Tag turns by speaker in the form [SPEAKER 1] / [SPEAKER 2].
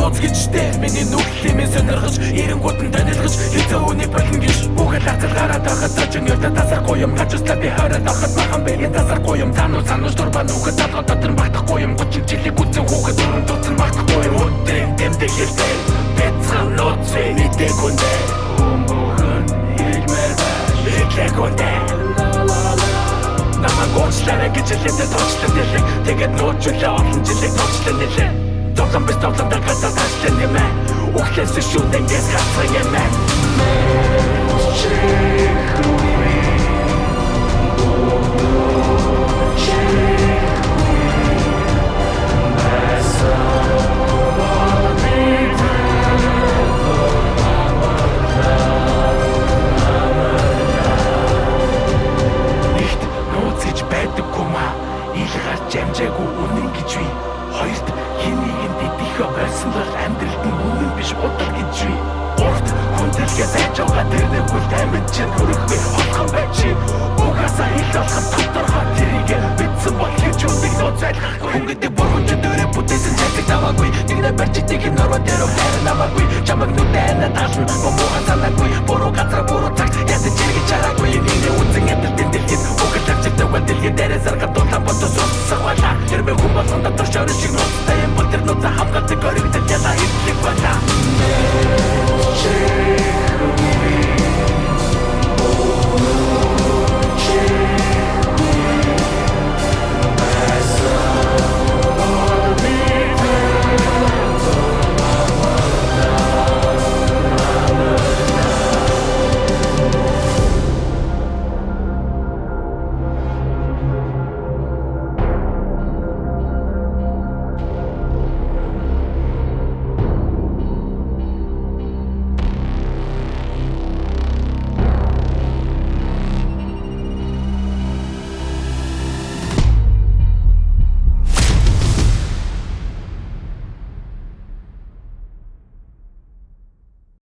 [SPEAKER 1] нууц гэжтэй миний нүглэмээ сонирхож эренгүүд нь танилгаж хэзээ үнийг болно гэж бүхэл хацал гараад байхад цачин явда тасархгүй юм хажууслаа би хараад байхад махан бэгийн тасархгүй юм санууч дурбан нүхэд толгой дотор багтахгүй юм 30 жилиг үзэн хүүхэд өрөн туцсан багтахгүй юм өдрийн тэмдэг хэлтэй бяцхан нууцын мэдээ хүндээ хүмүүхэн хэлмээр байж итлэг хүндээ намайг уучлаарай гэж хэлээд тоочлон нэлээ тэгээд нуучлаа олон жилиг тоочлон нэлээ Зовлон без зовлон дагасаа ташлан нэмэ Ухлээс шүүн энгээс хацсан нэмэ Нэгт нууц гэж байдаггүй ма ил гарч амжаагүй үнэн гэж би Хоёрт хэнийг нь дидихэ байсан бол амьдралд нь үнэн биш удал гэж би Гуравт хүндэлгээ зайж байгаа тэр нэг үл амьд чинь хөрөхгүй олхон байчи Угаасаа ил олхон тодорхой тэрийгэ битсэн бол хийж үнийг нууц айлгахгүй Хүн гэдэг бурхан ч дөрөв бүтээсэн цайцыг таваагүй Нэгнэ барьж итгэх норва дээр байр намаагүй Чамаг нүдэнэ таална бомбухан санаагүй Буруу газар буруу цагт ядаж иргэж хараагүй Нэгнэ үнзэн амьдралын дэлхийд Угэл авчигтай бол дэлхий дээрээ заргад дулаан бодос уусах байлаа Хэрвээ хүн болгон дотор шорын шиг нууцтай юм бол тэр нууцаа хамгаалдаг оригдэл ялаа хэллэг байлаа